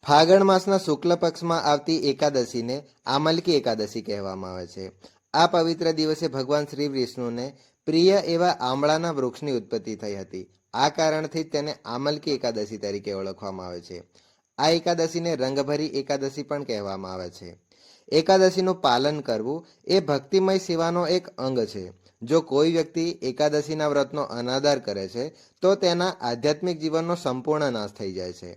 ફાગણ માસના શુક્લ પક્ષમાં આવતી એકાદશીને આમલકી એકાદશી કહેવામાં આવે છે. આ પવિત્ર દિવસે ભગવાન શ્રી વિષ્ણુને પ્રિય એવા આમળાના વૃક્ષની ઉત્પત્તિ થઈ હતી. આ કારણથી જ તેને આમલકી એકાદશી તરીકે ઓળખવામાં આવે છે. આ એકાદશીને રંગભરી એકાદશી પણ કહેવામાં આવે છે. એકાદશીનું પાલન કરવું એ ભક્તિમય સેવાનો એક અંગ છે. જો કોઈ વ્યક્તિ એકાદશીના વ્રતનો અનાદર કરે છે તો તેના આધ્યાત્મિક જીવનનો સંપૂર્ણ નાશ થઈ જાય છે.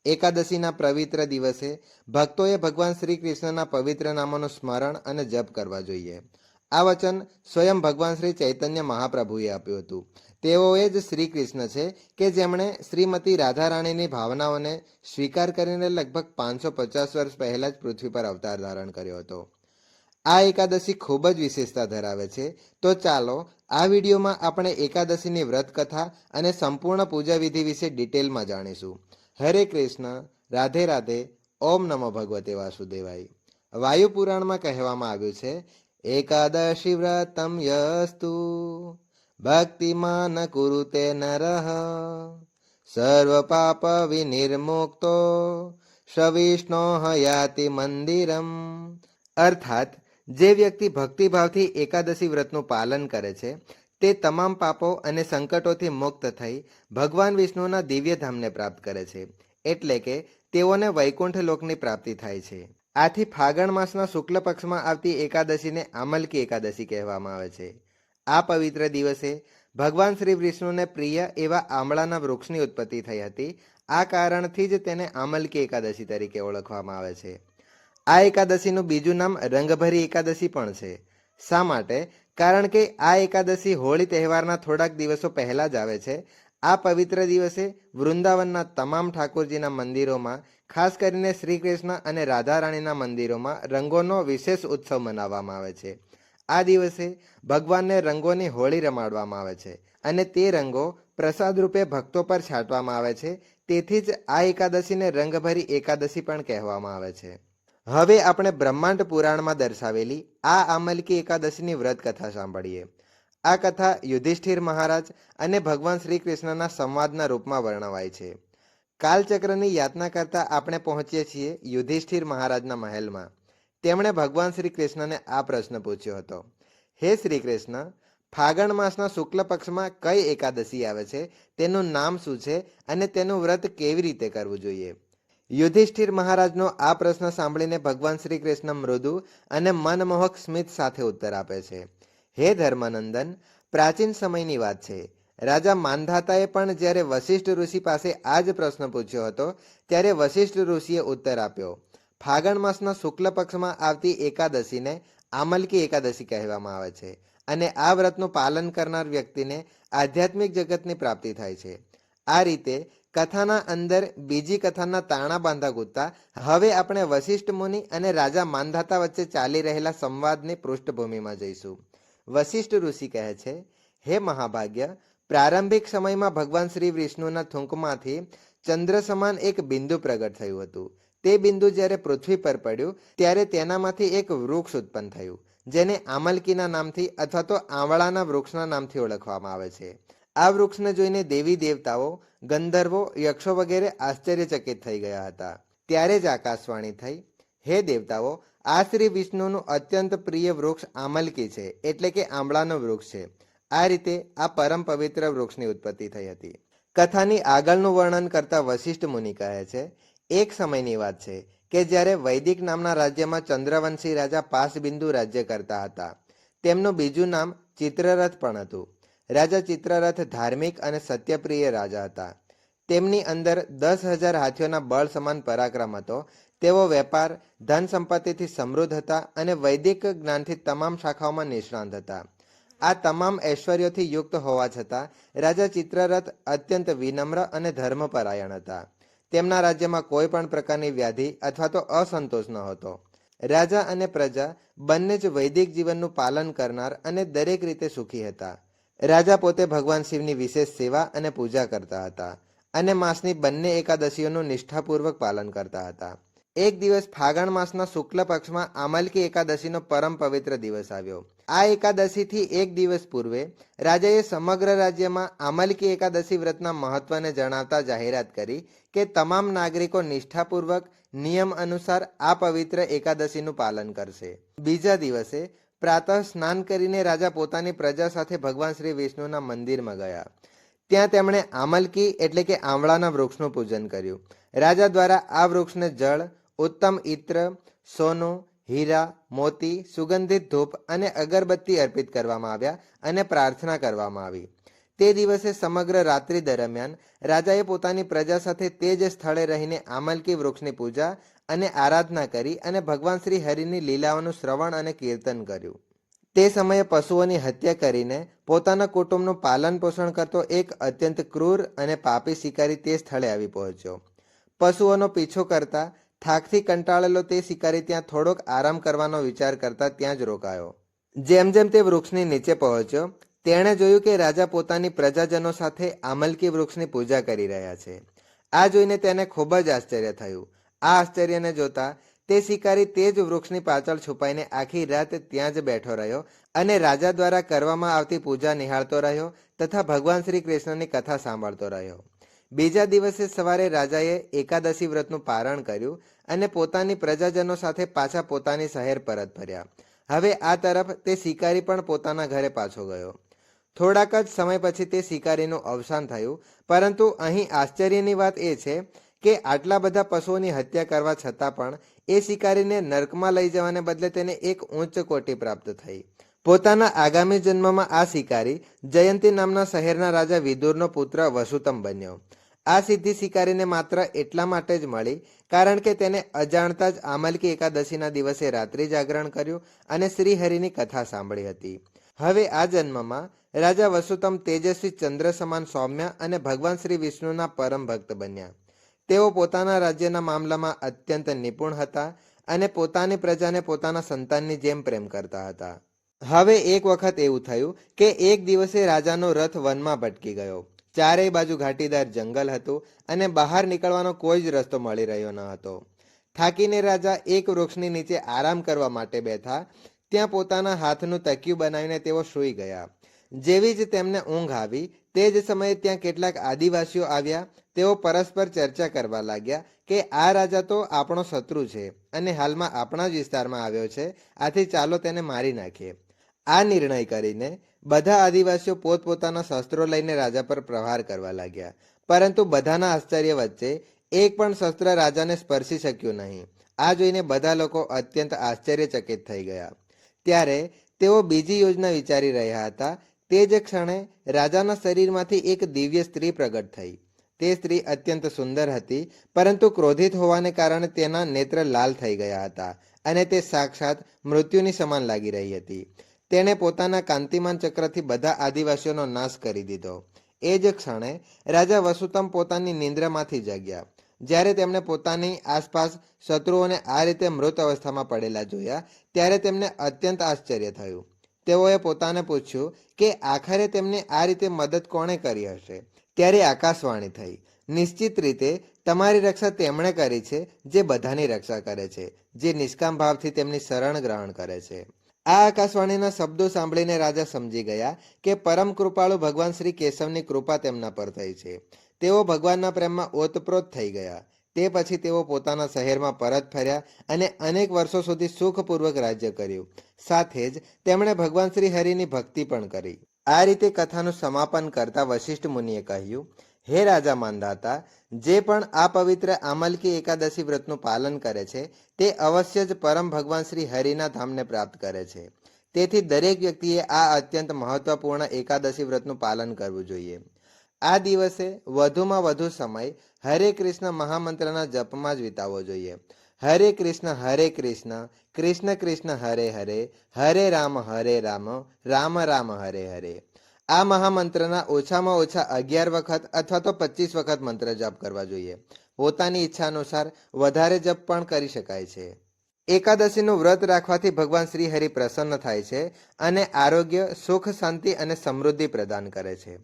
એકાદશીના પવિત્ર દિવસે ભક્તોએ ભગવાન શ્રી કૃષ્ણના પવિત્ર નામોનું સ્મરણ અને જપ કરવા જોઈએ. આ વચન સ્વયં ભગવાન શ્રી ચૈતન્ય મહાપ્રભુએ આપ્યું હતું. તેઓએ જ શ્રી કૃષ્ણ છે કે જેમણે શ્રીમતી રાધા રાણીની ભાવનાઓને સ્વીકાર કરીને લગભગ 550 વર્ષ પહેલા જ પૃથ્વી પર અવતાર ધારણ કર્યો હતો. આ એકાદશી ખૂબ જ વિશેષતા ધરાવે છે. તો ચાલો આ વિડીયોમાં આપણે એકાદશીની વ્રત કથા અને સંપૂર્ણ પૂજા વિધિ વિશે ડિટેલમાં જાણીશું. હરે કૃષ્ણ, રાધે રાધે, ઓમ નમો ભગવતે વાસુદેવાય. વાયુ પુરાણમાં કહેવામાં આવ્યું છે, એકાદશી વ્રતમ યસ્તુ ભક્તિમાન કુરુતે નરઃ સર્વ પાપ વિનિર્મુક્તો સવિષ્ણો યાતિ મંદિરમ. અર્થાત જે વ્યક્તિ ભક્તિભાવથી એકાદશી વ્રતનું પાલન કરે છે તે તમામ પાપો અને સંકટોથી મુક્ત થઈ ભગવાન વિષ્ણુના દિવ્ય ધામને પ્રાપ્ત કરે છે. એટલે કે તેઓને વૈકુંઠ લોકની પ્રાપ્તિ થાય છે. આથી ફાગણ માસના શુક્લ પક્ષમાં આવતી એકાદશીને આમલકી એકાદશી કહેવામાં આવે છે. આ પવિત્ર દિવસે ભગવાન શ્રી વિષ્ણુને પ્રિય એવા આમળાના વૃક્ષની ઉત્પત્તિ થઈ હતી. આ કારણથી જ તેને આમલકી એકાદશી તરીકે ઓળખવામાં આવે છે. આ એકાદશીનું બીજું નામ રંગભરી એકાદશી પણ છે. શા માટે? કારણ કે આ એકાદશી હોળી તહેવારના થોડાક દિવસો પહેલા જ આવે છે. આ પવિત્ર દિવસે વૃંદાવનના તમામ ઠાકોરજીના મંદિરોમાં, ખાસ કરીને શ્રી કૃષ્ણ અને રાધા રાણીના મંદિરોમાં રંગોનો વિશેષ ઉત્સવ મનાવવામાં આવે છે. આ દિવસે ભગવાનને રંગોની હોળી રમાડવામાં આવે છે અને તે રંગો પ્રસાદ રૂપે ભક્તો પર છાંટવામાં આવે છે. તેથી જ આ એકાદશીને રંગભરી એકાદશી પણ કહેવામાં આવે છે. હવે આપણે બ્રહ્માંડ પુરાણમાં દર્શાવેલી આ આમલકી એકાદશીની વ્રત કથા સાંભળીએ. આ કથા યુધિષ્ઠિર મહારાજ અને ભગવાન શ્રી કૃષ્ણના સંવાદના રૂપમાં વર્ણવાય છે. કાલચક્રની યાતના કરતા આપણે પહોંચીએ છીએ યુધિષ્ઠિર મહારાજના મહેલમાં. તેમણે ભગવાન શ્રી કૃષ્ણને આ પ્રશ્ન પૂછ્યો હતો, હે શ્રી કૃષ્ણ, ફાગણ માસના શુક્લ પક્ષમાં કઈ એકાદશી આવે છે, તેનું નામ શું છે અને તેનું વ્રત કેવી રીતે કરવું જોઈએ? યુધિષ્ઠિર મહારાજનો આ પ્રશ્ન સાંભળીને ભગવાન શ્રી કૃષ્ણ મૃદુ અને મનમોહક સ્મિત સાથે ઉત્તર આપે છે. હે ધર્મનંદન, પ્રાચીન સમયની વાત છે. રાજા માંધાતાએ પણ જ્યારે વશિષ્ઠ ઋષિ પાસે આ જ પ્રશ્ન પૂછ્યો હતો ત્યારે વશિષ્ઠ ઋષિએ ઉત્તર આપ્યો, ફાગણ માસના શુક્લ પક્ષમાં આવતી એકાદશીને આમલકી એકાદશી કહેવામાં આવે છે અને આ વ્રતનું પાલન કરનાર વ્યક્તિને આધ્યાત્મિક જગતની પ્રાપ્તિ થાય છે. આ રીતે કથાના અંદર બીજી કથાના તાણા બાંધા ગુત્તા હવે આપણે વશિષ્ઠ મુનિ અને રાજા માંધાતા વચ્ચે ચાલી રહેલા સંવાદની પૃષ્ઠભૂમિમાં જઈશું. વશિષ્ઠ ઋષિ કહે છે, હે મહાભાગ્ય, પ્રારંભિક સમયમાં ભગવાન શ્રી વિષ્ણુના થૂંકમાંથી ચંદ્ર સમાન એક બિંદુ પ્રગટ થયું હતું. તે બિંદુ જ્યારે પૃથ્વી પર પડ્યું ત્યારે તેનામાંથી એક વૃક્ષ ઉત્પન્ન થયું, જેને આમલકીના નામથી અથવા તો આંવળાના વૃક્ષના નામથી ઓળખવામાં આવે છે. આ વૃક્ષને જોઈને દેવી દેવતાઓ, ગંધર્વો, યક્ષો વગેરે આશ્ચર્યચકિત થઈ ગયા હતા. ત્યારે જ આકાશવાણી થઈ, હે દેવતાઓ, આ શ્રી વિષ્ણુનું અત્યંત પ્રિય વૃક્ષ આમલકી છે, એટલે કે આંબળાનું વૃક્ષ છે. આ રીતે આ પરમ પવિત્ર વૃક્ષની ઉત્પત્તિ થઈ હતી. કથાની આગળનું વર્ણન કરતા વશિષ્ઠ મુનિ કહે છે, એક સમયની વાત છે કે જ્યારે વૈદિક નામના રાજ્યમાં ચંદ્રવંશી રાજા પાસબિંદુ રાજ્ય કરતા હતા. તેમનું બીજું નામ ચિત્રરથ પણ હતું. રાજા ચિત્રરથ ધાર્મિક અને સત્યપ્રિય રાજા હતા. તેમની અંદર 10,000 હાથીઓના બળ સમાન પરાક્રમ હતો. તેઓ વેપાર, ધન સંપત્તિથી સમૃદ્ધ હતા અને વૈદિક જ્ઞાનથી તમામ શાખાઓમાં નિષ્ણાંત હતા. આ તમામ ઐશ્વર્યોથી યુક્ત હોવા છતાં રાજા ચિત્રરથ અત્યંત વિનમ્ર અને ધર્મપરાયણ હતા. તેમના રાજ્યમાં કોઈ પણ પ્રકારની વ્યાધિ અથવા તો અસંતોષ ન હતો. રાજા અને પ્રજા બંને જ વૈદિક જીવનનું પાલન કરનાર અને દરેક રીતે સુખી હતા. રાજા પોતે ભગવાન શિવની વિશેષ સેવા અને પૂજા કરતા હતા અને માસની બંને એકાદશીઓનું નિષ્ઠાપૂર્વક પાલન કરતા હતા. એક દિવસ ફાગણ માસના શુક્લ પક્ષમાં આમલકી એકાદશીનો પરમ પવિત્ર દિવસ આવ્યો. આ એકાદશીથી એક દિવસ પૂર્વે રાજાએ સમગ્ર રાજ્યમાં આમલકી એકાદશી વ્રતના મહત્વને જણાવતા જાહેરાત કરી કે તમામ નાગરિકો નિષ્ઠાપૂર્વક નિયમ અનુસાર આ પવિત્ર એકાદશીનું પાલન કરશે. બીજા દિવસે પ્રાતઃ સ્નાન કરીને રાજા પોતાની પ્રજા સાથે ભગવાન શ્રી વિષ્ણુના મંદિરમાં ગયા. ત્યાં તેમણે આમલકી એટલે કે આંવળાના વૃક્ષનું પૂજન કર્યું. રાજા દ્વારા આ વૃક્ષને જળ, ઉત્તમ ઇત્ર, સોનું, હીરા, મોતી, સુગંધિત ધૂપ અને અગરબત્તી અર્પિત કરવામાં આવ્યા અને પ્રાર્થના કરવામાં આવી. તે દિવસે સમગ્ર રાત્રિ દરમિયાન રાજાએ પોતાની પ્રજા સાથે તે જ સ્થળે રહીને આમલકી વૃક્ષની પૂજા અને આરાધના કરી અને ભગવાન શ્રી હરિની લીલાઓનું શ્રવણ અને કીર્તન કર્યું. તે સમયે પશુઓની હત્યા કરીને પોતાના કુટુંબનું પાલન પોષણ કરતો એક અત્યંત ક્રૂર અને પાપી શિકારી તે સ્થળે આવી પહોંચ્યો. પશુઓનો પીછો કરતા થાકથી કંટાળેલો તે શિકારી ત્યાં થોડોક આરામ કરવાનો વિચાર કરતા ત્યાં જ રોકાયો. જેમ જેમ તે વૃક્ષની નીચે પહોંચ્યો તેણે જોયું કે રાજા પોતાની પ્રજાજનો સાથે આમલકી વૃક્ષની પૂજા કરી રહ્યા છે. આ જોઈને તેને ખૂબ જ આશ્ચર્ય થયું. આ આશ્ચર્યને જોતા તે શિકારી તે જ વૃક્ષની પાછળ છુપાઈને આખી રાત ત્યાં જ બેઠો રહ્યો અને રાજા દ્વારા કરવામાં આવતી પૂજા નિહાળતો રહ્યો તથા ભગવાન શ્રી કૃષ્ણની કથા સાંભળતો રહ્યો. બીજા દિવસે સવારે રાજાએ એકાદશી વ્રતનું પારણ કર્યું અને પોતાની પ્રજાજનો સાથે પાછા પોતાની શહેર પરત ફર્યા. હવે આ તરફ તે શિકારી પણ પોતાના ઘરે પાછો ગયો. થોડાક જ સમય પછી તે શિકારીનું અવસાન થયું. પરંતુ અહીં આશ્ચર્યની વાત એ છે કે આટલા બધા પશુઓની હત્યા કરવા છતાં પણ એ શિકારીને નર્કમાં લઈ જવાને બદલે તેને એક ઉચ્ચ કોટી પ્રાપ્ત થઈ. પોતાના આગામી જન્મમાં આ શિકારી જયંતી નામના શહેરના રાજા વિદુરનો પુત્ર વસુતમ બન્યો. આ સિદ્ધિ શિકારીને માત્ર એટલા માટે જ મળી કારણ કે તેને અજાણતા જ આમલકી એકાદશીના દિવસે રાત્રિ જાગરણ કર્યું અને શ્રીહરિની કથા સાંભળી હતી. હવે આ જન્મમાં રાજા વસુતમ તેજસ્વી ચંદ્ર સમાન સૌમ્ય અને ભગવાન શ્રી વિષ્ણુના પરમ ભક્ત બન્યા. તેઓ પોતાના રાજ્યના મામલામાં અત્યંત નિપુણ હતા અને પોતાની પ્રજાને પોતાના સંતાનની જેમ પ્રેમ કરતા હતા. હવે એક વખત એવું થયું કે એક દિવસે રાજાનો રથ વનમાં ભટકી ગયો. ચારેય બાજુ ઘાટીદાર જંગલ હતું અને બહાર નીકળવાનો કોઈ જ રસ્તો મળી રહ્યો ન હતો. થાકીને રાજા એક વૃક્ષની નીચે આરામ કરવા માટે બેઠા. ત્યાં પોતાના હાથનું તકિયું બનાવીને તેઓ સૂઈ ગયા. જેવી જ તેમને ઊંઘ આવી તે જ સમયે ત્યાં કેટલાક આદિવાસીઓ આવ્યા. તેઓ પરસ્પર ચર્ચા કરવા લાગ્યા કે આ રાજા તો આપણો શત્રુ છે અને હાલમાં આપણા જ વિસ્તારમાં આવ્યો છે, આથી ચાલો તેને મારી નાખીએ. આ નિર્ણય કરીને બધા આદિવાસીઓ પોતપોતાના શસ્ત્રો લઈને રાજા પર પ્રહાર કરવા લાગ્યા. પરંતુ બધાના આશ્ચર્ય વચ્ચે એક પણ શસ્ત્ર રાજાને સ્પર્શી શક્યું નહીં. આ જોઈને બધા લોકો અત્યંત આશ્ચર્યચકિત થઈ ગયા. ત્યારે તેઓ બીજી યોજના વિચારી રહ્યા હતા. તે જ ક્ષણે રાજાના શરીરમાંથી એક દિવ્ય સ્ત્રી પ્રગટ થઈ. તે સ્ત્રી અત્યંત સુંદર હતી, પરંતુ ક્રોધિત હોવાને કારણે તેના નેત્ર લાલ થઈ ગયા હતા અને તે સાક્ષાત મૃત્યુની સમાન લાગી રહી હતી. તેણે પોતાના કાંતિમાન ચક્રથી બધા આદિવાસીઓનો નાશ કરી દીધો. એ જ ક્ષણે રાજા વસુતમ પોતાની નિંદ્રામાંથી જાગ્યા. જ્યારે તેમણે પોતાની આસપાસ શત્રુઓને આ રીતે મૃત અવસ્થામાં પડેલા જોયા ત્યારે તેમને અત્યંત આશ્ચર્ય થયું. તેઓએ પોતાને પૂછ્યું કે આખરે તેમને આ રીતે મદદ કોણે કરી હશે. ત્યારે આકાશવાણી થઈ, નિશ્ચિત રીતે તમારી રક્ષા તેમણે કરી છે જે બધાની રક્ષા કરે છે, જે નિષ્કામ ભાવથી તેમની શરણ ગ્રહણ કરે છે. આ આકાશવાણીના શબ્દો સાંભળીને રાજા સમજી ગયા કે પરમ કૃપાળુ ભગવાન શ્રી કેશવની કૃપા તેમના પર થઈ છે. તેઓ ભગવાનના પ્રેમમાં ઓતપ્રોત થઈ ગયા. તે પછી તેઓ પોતાના શહેરમાં પરત ફર્યા અને અનેક વર્ષો સુધી સુખપૂર્વક રાજ્ય કર્યું. સાથે જ તેમણે ભગવાન શ્રી હરિની ભક્તિ પણ કરી. આ રીતે કથાનું સમાપન કરતા વશિષ્ઠ મુનિએ કહ્યું, હે રાજા માંધાતા, જે પણ આ પવિત્ર આમલકી એકાદશી વ્રતનું પાલન કરે છે તે અવશ્ય જ પરમ ભગવાન શ્રી હરિના ધામને પ્રાપ્ત કરે છે. તેથી દરેક વ્યક્તિએ આ અત્યંત મહત્વપૂર્ણ એકાદશી વ્રતનું પાલન કરવું જોઈએ. આ દિવસે વધુમાં વધુ સમય હરે કૃષ્ણ મહામંત્રના જપમાં જ વિતાવવો જોઈએ. હરે કૃષ્ણ કૃષ્ણ કૃષ્ણ હરે હરે, હરે રામ રામ રામ હરે હરે. આ મહામંત્રના ઓછામાં ઓછા 11 વખત અથવા તો 25 વખત મંત્ર જપ કરવા જોઈએ. પોતાની ઈચ્છા અનુસાર વધારે જપ પણ કરી શકાય છે. એકાદશીનું વ્રત રાખવાથી ભગવાન શ્રી હરિ પ્રસન્ન થાય છે અને આરોગ્ય, સુખ, શાંતિ અને સમૃદ્ધિ પ્રદાન કરે છે.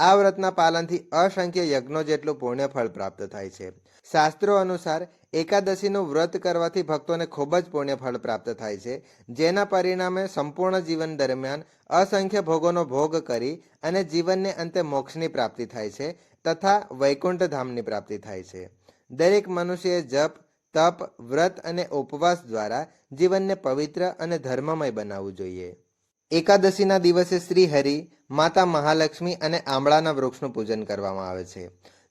આ વ્રતના પાલનથી અસંખ્ય યજ્ઞો જેટલું પુણ્ય ફળ પ્રાપ્ત થાય છે. શાસ્ત્રો અનુસાર એકાદશીનું વ્રત કરવાથી ભક્તોને ખૂબ જ પુણ્ય ફળ પ્રાપ્ત થાય છે, જેના પરિણામે સંપૂર્ણ જીવન દરમિયાન અસંખ્ય ભોગોનો ભોગ કરી અને જીવનને અંતે મોક્ષની પ્રાપ્તિ થાય છે તથા વૈકુંઠ ધામની પ્રાપ્તિ થાય છે. દરેક મનુષ્યએ જપ, તપ, વ્રત અને ઉપવાસ દ્વારા જીવનને પવિત્ર અને ધર્મમય બનાવવું જોઈએ. એકાદશીના દિવસે શ્રી હરિ, માતા મહાલક્ષ્મી અને આંબળાના વૃક્ષનું પૂજન કરવામાં આવે છે.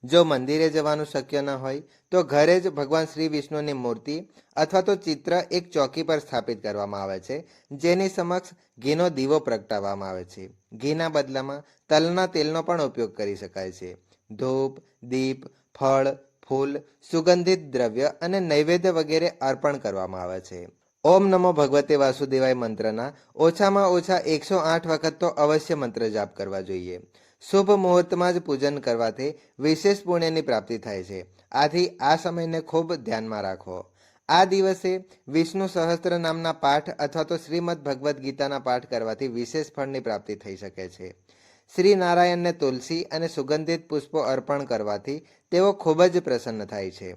જો મંદિરે જવાનું શક્ય ન હોય તો ઘરે જ ભગવાન શ્રી વિષ્ણુની મૂર્તિ અથવા તો ચિત્ર એક ચોકી પર સ્થાપિત કરવામાં આવે છે, જેની સમક્ષ ઘીનો દીવો પ્રગટાવવામાં આવે છે. ઘીના બદલામાં તલના તેલનો પણ ઉપયોગ કરી શકાય છે. ધૂપ, દીપ, ફળ, ફૂલ, સુગંધિત દ્રવ્ય અને નૈવેદ્ય વગેરે અર્પણ કરવામાં આવે છે. ઓમ નમો ભગવતે વાસુદેવાય મંત્રના ઓછામાં ઓછા 108 વખત તો અવશ્ય મંત્ર જાપ કરવા જોઈએ. શુભ મુહૂર્તમાં જ પૂજન કરવાથી વિશેષ પુણ્યની પ્રાપ્તિ થાય છે. આથી આ સમયને ખૂબ ધ્યાનમાં રાખો. આ દિવસે વિષ્ણુ સહસ્ત્ર નામના પાઠ અથવા તો શ્રીમદ ભગવદ્ ગીતાના પાઠ કરવાથી વિશેષ ફળની પ્રાપ્તિ થઈ શકે છે. શ્રી નારાયણને તુલસી અને સુગંધિત પુષ્પો અર્પણ કરવાથી તેઓ ખૂબ જ પ્રસન્ન થાય છે.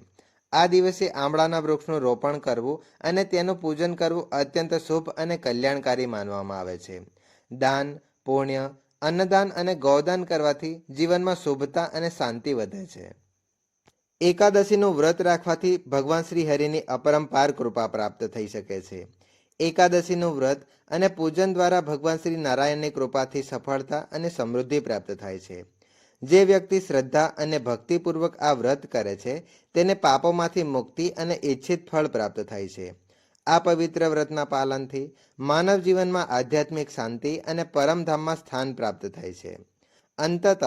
આ દિવસે આંબળાના વૃક્ષનું રોપણ કરવું અને તેનું પૂજન કરવું અત્યંત શુભ અને કલ્યાણકારી માનવામાં આવે છે. દાન, પુણ્ય, અન્નદાન અને ગૌદાન કરવાથી જીવનમાં શુભતા અને શાંતિ વધે છે. એકાદશીનું વ્રત રાખવાથી ભગવાન શ્રી હરિની અપરંપાર કૃપા પ્રાપ્ત થઈ શકે છે. એકાદશીનું વ્રત અને પૂજન દ્વારા ભગવાન શ્રી નારાયણની કૃપાથી સફળતા અને સમૃદ્ધિ પ્રાપ્ત થાય છે. જે વ્યક્તિ શ્રદ્ધા અને ભક્તિપૂર્વક આ વ્રત કરે છે તેને પાપોમાંથી મુક્તિ અને ઈચ્છિત ફળ પ્રાપ્ત થાય છે. આ પવિત્ર વ્રતના પાલનથી માનવ જીવનમાં આધ્યાત્મિક શાંતિ અને પરમધામમાં સ્થાન પ્રાપ્ત થાય છે. અંતતઃ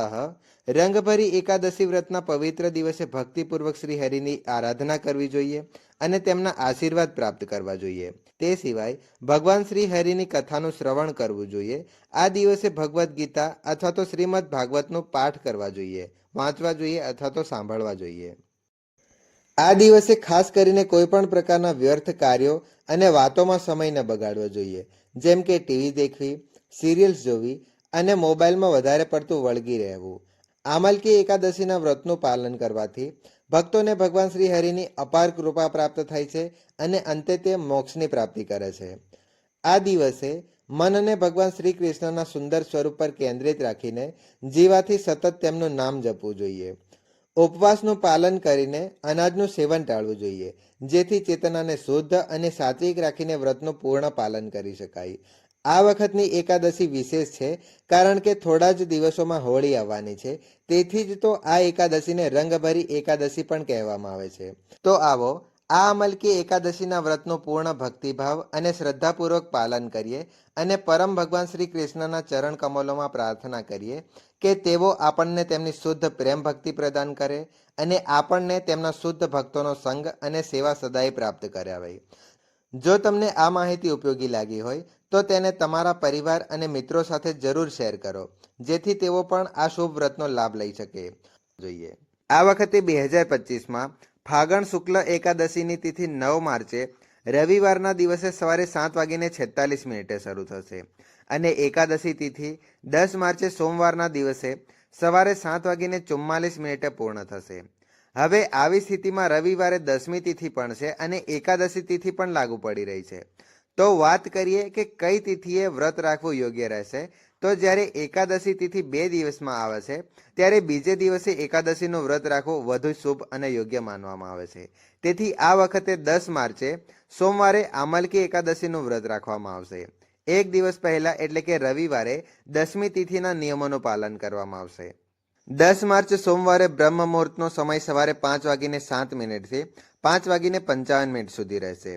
રંગભરી એકાદશી વ્રતના પવિત્ર દિવસે ભક્તિપૂર્વક શ્રી હરિની આરાધના કરવી જોઈએ અને તેમના આશીર્વાદ પ્રાપ્ત કરવા જોઈએ. તે સિવાય ભગવાન શ્રી હરિની કથાનું શ્રવણ કરવું જોઈએ. આ દિવસે ભગવદ્ ગીતા અથવા તો શ્રીમદ ભાગવતનું પાઠ કરવા જોઈએ, વાંચવા જોઈએ અથવા તો સાંભળવા જોઈએ. આ દિવસે ખાસ કરીને કોઈ પણ પ્રકારના વ્યર્થ કાર્યો અને વાતોમાં સમય ન બગાડવો જોઈએ, જેમ કે ટીવી દેખવી, સિરિયલ્સ જોવી અને મોબાઈલમાં વધારે પડતું વળગી રહેવું. આમલકી એકાદશીના વ્રતનું પાલન કરવાથી ભક્તોને ભગવાન શ્રી હરિની અપાર કૃપા પ્રાપ્ત થાય છે અને અંતે તે મોક્ષની પ્રાપ્તિ કરે છે. આ દિવસે મનને ભગવાન શ્રી કૃષ્ણના સુંદર સ્વરૂપ પર કેન્દ્રિત રાખીને જીવાથી સતત તેમનું નામ જપવું જોઈએ. ઉપવાસનું પાલન કરીને અનાજનું સેવન ટાળવું જોઈએ, જેથી ચેતનાને શુદ્ધ અને સાત્વિક રાખીને વ્રતનું પૂર્ણ પાલન કરી શકાય. આ વખતની એકાદશી વિશેષ છે કારણ કે થોડા જ દિવસોમાં હોળી આવવાની છે. તેથી જ તો આ એકાદશીને રંગભરી એકાદશી પણ કહેવામાં આવે છે. તો આવો આ અમલકી એકાદશીના વ્રતનું પૂર્ણ ભક્તિભાવ અને શ્રદ્ધાપૂર્વક પાલન કરીએ અને પરમ ભગવાન શ્રી કૃષ્ણના ચરણ કમલોમાં પ્રાર્થના કરીએ કે તેઓ આપણને તેમની શુદ્ધ પ્રેમ ભક્તિ પ્રદાન કરે અને આપણને તેમના શુદ્ધ ભક્તોનો સંગ અને સેવા સદાય પ્રાપ્ત કરાવે. જો તમને આ માહિતી ઉપયોગી લાગી હોય તો તેને તમારા પરિવાર અને મિત્રો સાથે જરૂર શેર કરો, જેથી તેઓ પણ આ શુભ વ્રતનો લાભ લઈ શકે. જોઈએ આ વખતે 2025માં ફાગણ શુક્લ એકાદશીની તિથિ 9 માર્ચે રવિવારના દિવસે સવારે 7:46 શરૂ થશે અને એકાદશી તિથિ 10 માર્ચે સોમવારના દિવસે સવારે 7:44 પૂર્ણ થશે. હવે આવી સ્થિતિમાં રવિવારે 10મી તિથિ પણ છે અને એકાદશી તિથિ પણ લાગુ પડી રહી છે. તો વાત કરીએ કે કઈ તિથિએ વ્રત રાખવું યોગ્ય રહેશે. તો જ્યારે એકાદશી તિથિ 2 દિવસમાં આવે છે ત્યારે બીજે દિવસે એકાદશીનું વ્રત રાખવું વધુ શુભ અને યોગ્ય માનવામાં આવે છે. તેથી આ વખતે 10 માર્ચે સોમવારે આમલકી એકાદશીનું વ્રત રાખવામાં આવશે. એક દિવસ પહેલા એટલે કે રવિવારે 10મી તિથિના નિયમોનું પાલન કરવામાં આવશે. 10 માર્ચ સોમવારે બ્રહ્મ મુહૂર્તનો સમય સવારે 5:07 થી 5:55 સુધી રહેશે.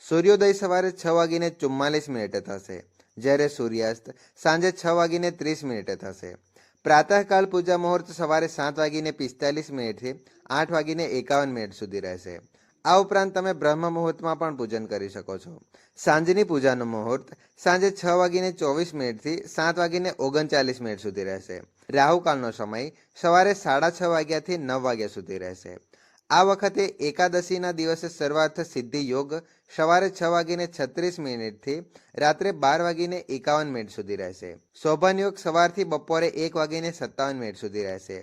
સૂર્યોદય સવારે 6:44 થશે, જ્યારે સૂર્યાસ્ત સાંજે 6:30 થશે. પ્રાતઃકાળ પૂજા મુહૂર્ત સવારે 7:45 થી 8:51 સુધી રહેશે. આ ઉપરાંત તમે બ્રહ્મ મુહૂર્તમાં પણ પૂજન કરી શકો છો. સાંજની પૂજાનું મુહૂર્ત સાંજે 6:24 થી 7:39 સુધી રહેશે. રાહુકાળનો સમય સવારે 6:30 થી 9 વાગ્યા સુધી રહેશે. આ વખતે એકાદશીના દિવસે શરૂઆત સિદ્ધિ યોગ સવારે 6:36 થી રાત્રે 12:51 સુધી રહેશે. શોભન યોગ સવારથી બપોરે 1:57 સુધી રહેશે.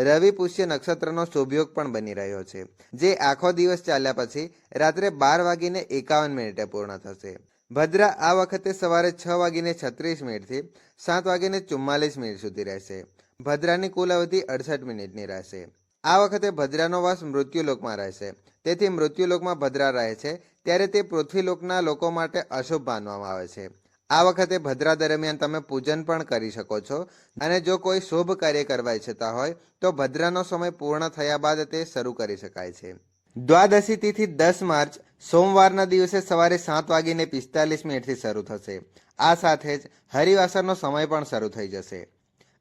રવિ પુષ્ય નક્ષત્રનો શુભયોગ પણ બની રહ્યો છે, જે આખો દિવસ ચાલ્યા પછી રાત્રે 12:51 પૂર્ણ થશે. ભદ્રા આ વખતે સવારે 6:36 થી 7:44 સુધી રહેશે. ભદ્રાની કુલ અવધિ 68 મિનિટની રહેશે. આ વખતે ભદ્રાનો વાસ મૃત્યુલોકમાં રહેશે. તેથી મૃત્યુલોકમાં ભદ્રા રહે છે ત્યારે તે પૃથ્વીલોકના લોકો માટે અશુભ માનવામાં આવે છે. આ વખતે ભદ્રા દરમિયાન તમે પૂજન પણ કરી શકો છો, અને જો કોઈ શુભ કાર્ય કરવા ઈચ્છતા હોય તો ભદ્રાનો સમય પૂર્ણ થયા બાદ તે શરૂ કરી શકાય છે. દ્વાદશી તિથિ 10 માર્ચ સોમવારના દિવસે સવારે 7:45 થી શરૂ થશે. આ સાથે જ હરિવાસરનો સમય પણ શરૂ થઈ જશે.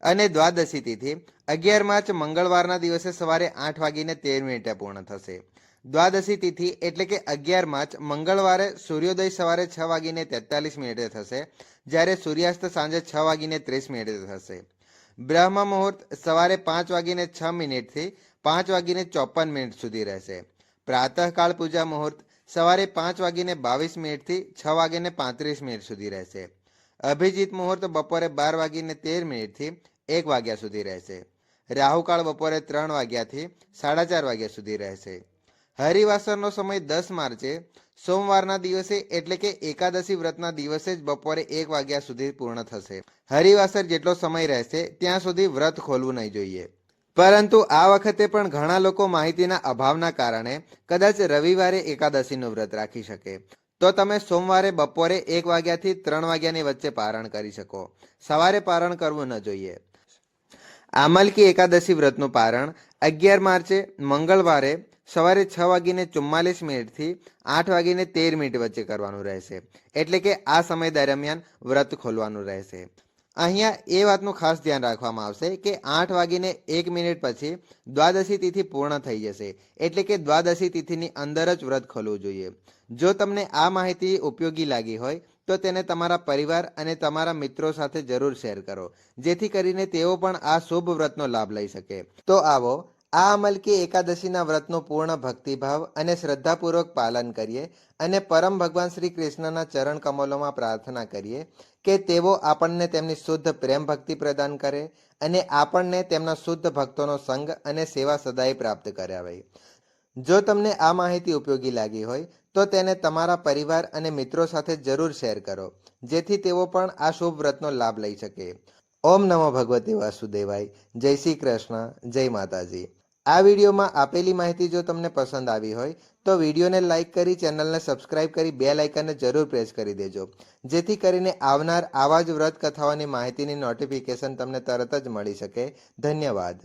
અને દ્વાદશી તિથિ 11 માર્ચ મંગળવારના દિવસે સવારે 8:13 પૂર્ણ થશે. દ્વાદશી તિથિ એટલે કે 11 માર્ચ મંગળવારે સૂર્યોદય સવારે 6:43 થશે, જ્યારે સૂર્યાસ્ત સાંજે 6:30 થશે. બ્રહ્મ મુહૂર્ત સવારે 5:06 થી 5:54 સુધી રહેશે. પ્રાતઃકાળ પૂજા મુહૂર્ત સવારે 5:22 થી 6:35 સુધી રહેશે. અભિજીત મુહૂર્ત બપોરે 12:13 થી 1 વાગ્યા સુધી રહેશે. રાહુકાળ બપોરે 3 વાગ્યાથી 4:30 વાગ્યા સુધી રહેશે. હરિવાસરનો સમય 10 માર્ચે સોમવારના દિવસે એટલે કે એકાદશી વ્રતના દિવસે જ બપોરે 1 વાગ્યા સુધી પૂર્ણ થશે. હરિવાસર જેટલો સમય રહેશે ત્યાં સુધી વ્રત ખોલવું નહીં જોઈએ. પરંતુ આ વખતે પણ ઘણા લોકો માહિતીના અભાવના કારણે કદાચ રવિવારે એકાદશીનું વ્રત રાખી શકે. તો તમે સોમવારે બપોરે 1 વાગ્યાથી 3 વાગ્યાની વચ્ચે પારણ કરી શકો. સવારે પારણ કરવું ન જોઈએ. આમલકી એકાદશી વ્રતનું પારણ 11 માર્ચે મંગળવારે સવારે 6:44 થી 8:13 વચ્ચે કરવાનું રહેશે. એટલે કે આ સમય દરમિયાન વ્રત ખોલવાનું રહેશે. અહીંયા એ વાતનું ખાસ ધ્યાન રાખવામાં આવશે કે 8:01 પછી દ્વાદશી તિથિ પૂર્ણ થઈ જશે. એટલે કે દ્વાદશી તિથિની અંદર જ વ્રત ખોલવું જોઈએ. જો તમને આ માહિતી ઉપયોગી લાગી હોય તો તેને તમારા પરિવાર અને તમારા મિત્રો સાથે જરૂર શેર કરો, જેથી કરીને તેઓ પણ આ શુભ વ્રતનો લાભ લઈ શકે. તો આવો આ અમલકી એકાદશીના વ્રતનું પૂર્ણ ભક્તિભાવ અને શ્રદ્ધાપૂર્વક પાલન કરીએ અને પરમ ભગવાન શ્રી કૃષ્ણના ચરણ કમલોમાં પ્રાર્થના કરીએ કે તેઓ આપણને તેમની શુદ્ધ પ્રેમ ભક્તિ પ્રદાન કરે અને આપણને તેમના શુદ્ધ ભક્તોનો સંગ અને સેવા સદાય પ્રાપ્ત કરાવે. જો તમને આ માહિતી ઉપયોગી લાગી હોય તો તેને તમારા પરિવાર અને મિત્રો સાથે જરૂર શેર કરો, જેથી તેઓ પણ આ શુભ વ્રતનો લાભ લઈ શકે. ઓમ નમો ભગવતે વાસુદેવાય. જય શ્રી કૃષ્ણ. જય માતાજી. આ વિડીયોમાં આપેલી માહિતી જો તમને પસંદ આવી હોય તો વિડીયોને લાઇક કરી ચેનલને સબસ્ક્રાઇબ કરી બેલ આઇકનને જરૂર પ્રેસ કરી દેજો, જેથી કરીને આવનાર આવા જ વ્રત કથાઓની માહિતીની નોટિફિકેશન તમને તરત જ મળી શકે. ધન્યવાદ.